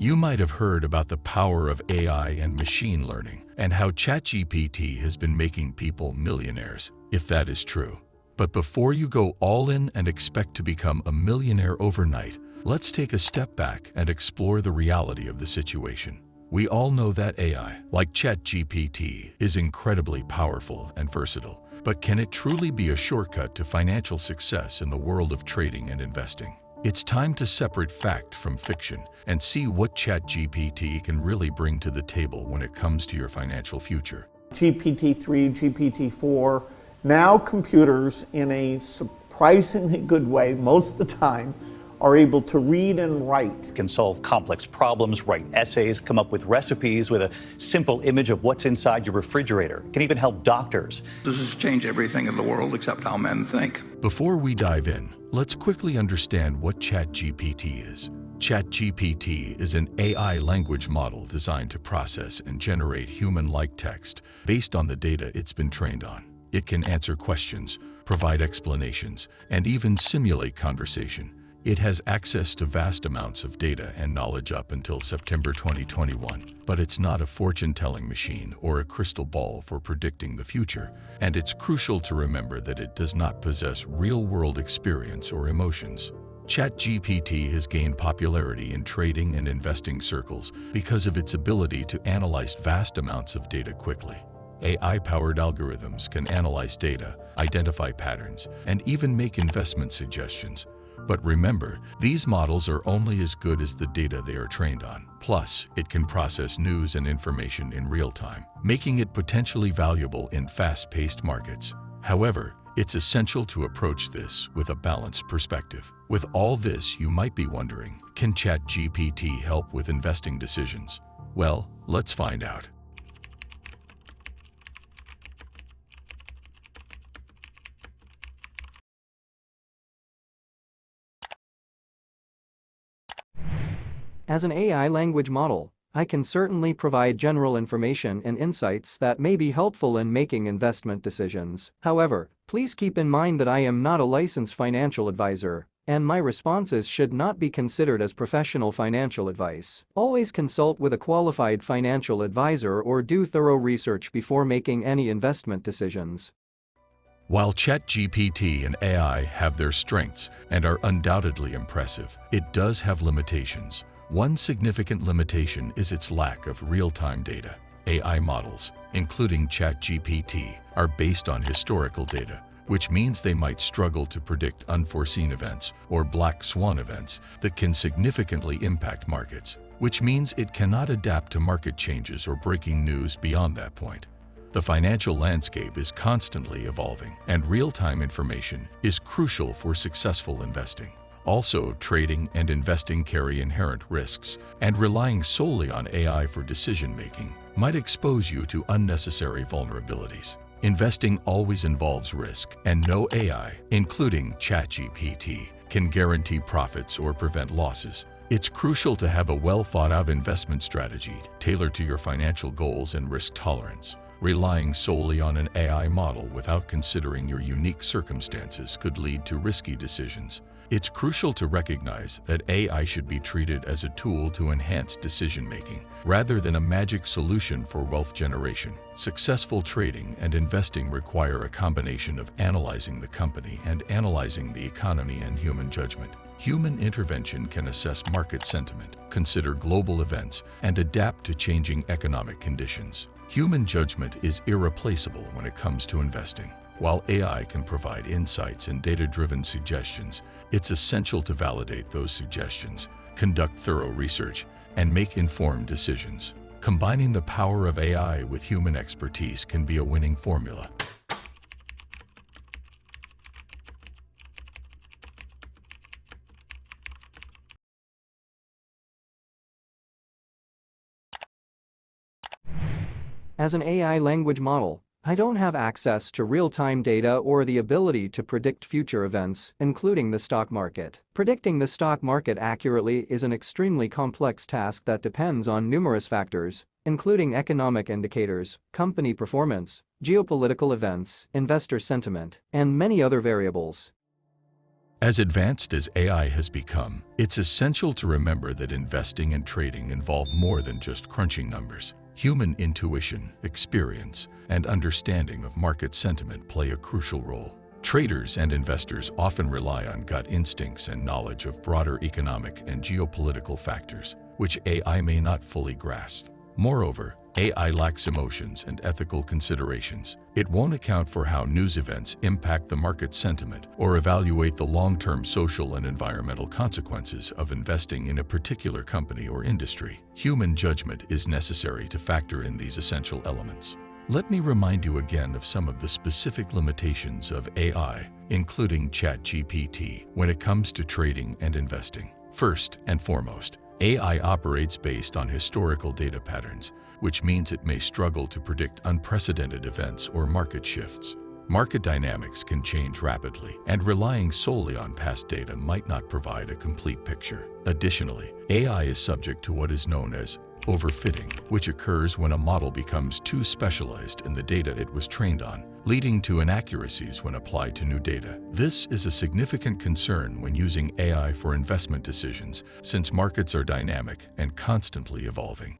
You might have heard about the power of AI and machine learning and how ChatGPT has been making people millionaires, if that is true. But before you go all in and expect to become a millionaire overnight, let's take a step back and explore the reality of the situation. We all know that AI, like ChatGPT, is incredibly powerful and versatile. But can it truly be a shortcut to financial success in the world of trading and investing? It's time to separate fact from fiction and see what ChatGPT can really bring to the table when it comes to your financial future. GPT-3, GPT-4, now computers, in a surprisingly good way, most of the time, are able to read and write. Can solve complex problems, write essays, come up with recipes with a simple image of what's inside your refrigerator. Can even help doctors. This has changed everything in the world except how men think. Before we dive in, let's quickly understand what ChatGPT is. ChatGPT is an AI language model designed to process and generate human-like text based on the data it's been trained on. It can answer questions, provide explanations, and even simulate conversation. It has access to vast amounts of data and knowledge up until September 2021, but it's not a fortune-telling machine or a crystal ball for predicting the future, and it's crucial to remember that it does not possess real-world experience or emotions. ChatGPT has gained popularity in trading and investing circles because of its ability to analyze vast amounts of data quickly. AI-powered algorithms can analyze data, identify patterns, and even make investment suggestions. But remember, these models are only as good as the data they are trained on. Plus, it can process news and information in real time, making it potentially valuable in fast-paced markets. However, it's essential to approach this with a balanced perspective. With all this, you might be wondering, can ChatGPT help with investing decisions? Well, let's find out. As an AI language model, I can certainly provide general information and insights that may be helpful in making investment decisions. However, please keep in mind that I am not a licensed financial advisor, and my responses should not be considered as professional financial advice. Always consult with a qualified financial advisor or do thorough research before making any investment decisions. While ChatGPT and AI have their strengths and are undoubtedly impressive, it does have limitations. One significant limitation is its lack of real-time data. AI models, including ChatGPT, are based on historical data, which means they might struggle to predict unforeseen events or black swan events that can significantly impact markets, which means it cannot adapt to market changes or breaking news beyond that point. The financial landscape is constantly evolving, and real-time information is crucial for successful investing. Also, trading and investing carry inherent risks, and relying solely on AI for decision-making might expose you to unnecessary vulnerabilities. Investing always involves risk, and no AI, including ChatGPT, can guarantee profits or prevent losses. It's crucial to have a well-thought-out investment strategy tailored to your financial goals and risk tolerance. Relying solely on an AI model without considering your unique circumstances could lead to risky decisions. It's crucial to recognize that AI should be treated as a tool to enhance decision-making, rather than a magic solution for wealth generation. Successful trading and investing require a combination of analyzing the company and analyzing the economy and human judgment. Human intervention can assess market sentiment, consider global events, and adapt to changing economic conditions. Human judgment is irreplaceable when it comes to investing. While AI can provide insights and data-driven suggestions, it's essential to validate those suggestions, conduct thorough research, and make informed decisions. Combining the power of AI with human expertise can be a winning formula. As an AI language model, I don't have access to real-time data or the ability to predict future events, including the stock market. Predicting the stock market accurately is an extremely complex task that depends on numerous factors, including economic indicators, company performance, geopolitical events, investor sentiment, and many other variables. As advanced as AI has become, it's essential to remember that investing and trading involve more than just crunching numbers. Human intuition, experience, and understanding of market sentiment play a crucial role. Traders and investors often rely on gut instincts and knowledge of broader economic and geopolitical factors, which AI may not fully grasp. Moreover, AI lacks emotions and ethical considerations. It won't account for how news events impact the market sentiment or evaluate the long-term social and environmental consequences of investing in a particular company or industry. Human judgment is necessary to factor in these essential elements. Let me remind you again of some of the specific limitations of AI, including ChatGPT, when it comes to trading and investing. First and foremost, AI operates based on historical data patterns, which means it may struggle to predict unprecedented events or market shifts. Market dynamics can change rapidly, and relying solely on past data might not provide a complete picture. Additionally, AI is subject to what is known as overfitting, which occurs when a model becomes too specialized in the data it was trained on, leading to inaccuracies when applied to new data. This is a significant concern when using AI for investment decisions, since markets are dynamic and constantly evolving.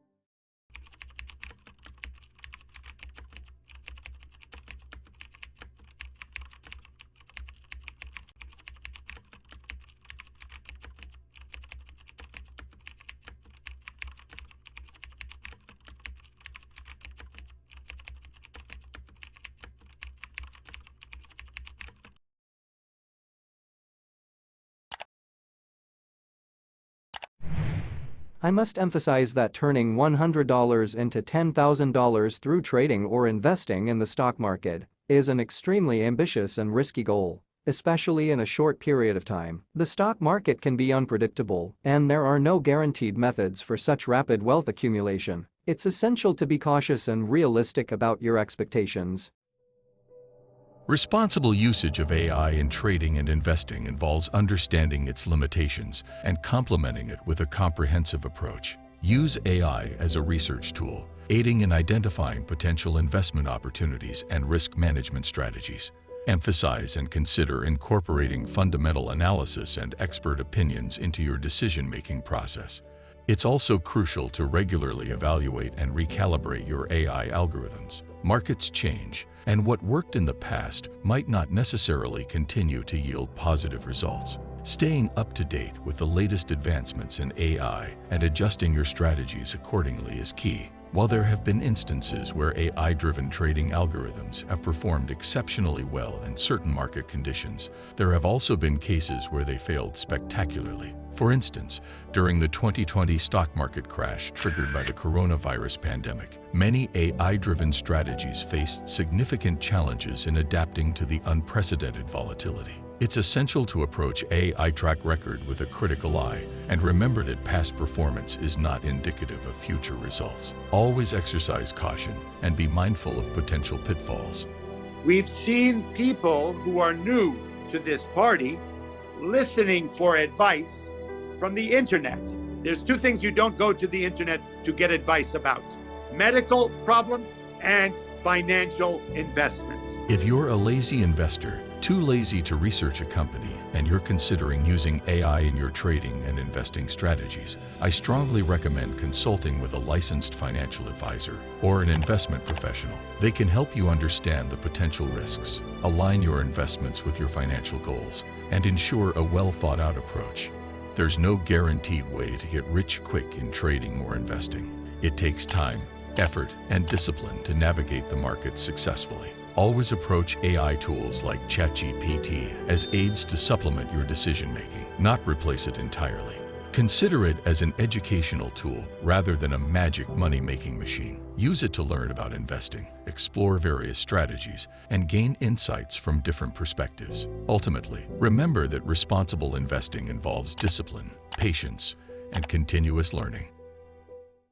I must emphasize that turning $100 into $10,000 through trading or investing in the stock market is an extremely ambitious and risky goal, especially in a short period of time. The stock market can be unpredictable, and there are no guaranteed methods for such rapid wealth accumulation. It's essential to be cautious and realistic about your expectations. Responsible usage of AI in trading and investing involves understanding its limitations and complementing it with a comprehensive approach. Use AI as a research tool, aiding in identifying potential investment opportunities and risk management strategies. Emphasize and consider incorporating fundamental analysis and expert opinions into your decision-making process. It's also crucial to regularly evaluate and recalibrate your AI algorithms. Markets change, and what worked in the past might not necessarily continue to yield positive results. Staying up to date with the latest advancements in AI and adjusting your strategies accordingly is key. While there have been instances where AI-driven trading algorithms have performed exceptionally well in certain market conditions, there have also been cases where they failed spectacularly. For instance, during the 2020 stock market crash triggered by the coronavirus pandemic, many AI-driven strategies faced significant challenges in adapting to the unprecedented volatility. It's essential to approach AI track record with a critical eye and remember that past performance is not indicative of future results. Always exercise caution and be mindful of potential pitfalls. We've seen people who are new to this party listening for advice from the internet. There's two things you don't go to the internet to get advice about: medical problems and financial investments. If you're a lazy investor, too lazy to research a company, and you're considering using AI in your trading and investing strategies, I strongly recommend consulting with a licensed financial advisor or an investment professional. They can help you understand the potential risks, align your investments with your financial goals, and ensure a well-thought-out approach. There's no guaranteed way to get rich quick in trading or investing. It takes time, effort, and discipline to navigate the markets successfully. Always approach AI tools like ChatGPT as aids to supplement your decision-making, not replace it entirely. Consider it as an educational tool rather than a magic money-making machine. Use it to learn about investing, explore various strategies, and gain insights from different perspectives. Ultimately, remember that responsible investing involves discipline, patience, and continuous learning.